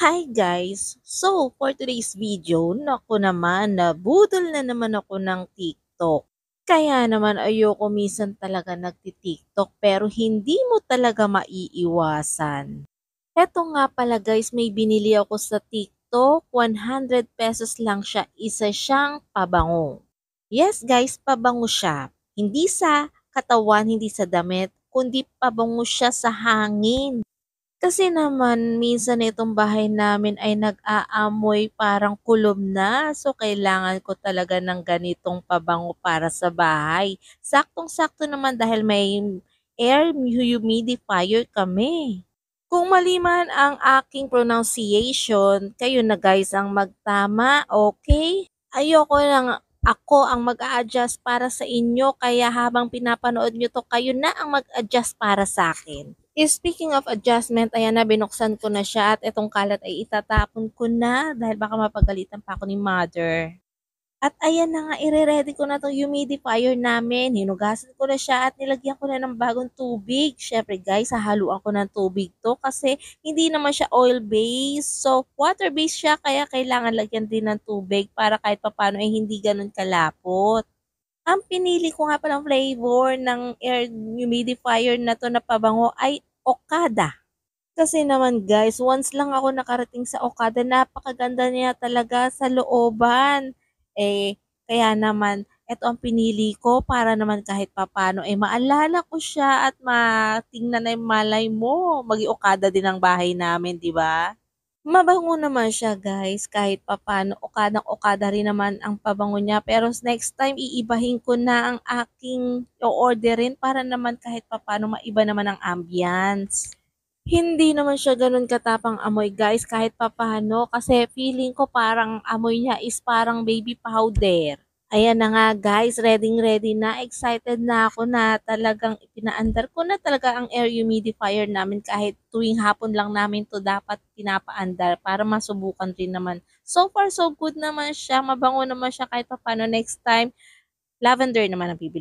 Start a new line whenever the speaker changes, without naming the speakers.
Hi guys! So, for today's video, naku naman, nabudol na naman ako ng TikTok. Kaya naman ayoko minsan talaga nagti-TikTok pero hindi mo talaga maiiwasan. Eto nga pala guys, may binili ako sa TikTok, 100 pesos lang siya, isa siyang pabango. Yes guys, pabango siya. Hindi sa katawan, hindi sa damit, kundi pabango siya sa hangin. Kasi naman minsan itong bahay namin ay nag-aamoy parang kulob na. So kailangan ko talaga ng ganitong pabango para sa bahay. Saktong-sakto naman dahil may air humidifier kami. Kung mali man ang aking pronunciation, kayo na guys ang magtama, okay? Ayoko lang ako ang mag-a-adjust para sa inyo kaya habang pinapanood nyo to, kayo na ang mag-adjust para sa akin. Speaking of adjustment, ayan na, binuksan ko na siya at itong kalat ay itatapon ko na dahil baka mapagalitan pa ako ni mother. At ayan na nga, ire-ready ko na itong humidifier namin. Hinugasan ko na siya at nilagyan ko na ng bagong tubig. Syempre guys, hahaluan ko ng tubig to kasi hindi naman siya oil-based. So, water-based siya kaya kailangan lagyan din ng tubig para kahit papano ay hindi ganun kalapot. Ang pinili ko nga palang flavor ng air humidifier na 'to na pabango ay Okada. Kasi naman guys, once lang ako nakarating sa Okada, napakaganda niya talaga sa looban. Kaya naman eto ang pinili ko para naman kahit papaano, maalala ko siya at matingnan ay malay mo maging Okada din ang bahay namin, 'di ba? Mabango naman siya guys, kahit papaano okadang-okada rin naman ang pabango niya. Pero next time iibahin ko na ang aking o-orderin para naman kahit papaano maiba naman ang ambience. Hindi naman siya gano'n katapang amoy guys kahit papaano kasi feeling ko parang amoy niya is parang baby powder. Ayan na nga guys, ready na, excited na ako na talagang ipinaandar ko na talaga ang air humidifier namin kahit tuwing hapon lang namin to dapat pinapaandar para masubukan din naman. So far so good naman siya, mabango naman siya kahit papaano. Next time, lavender naman ang bibili.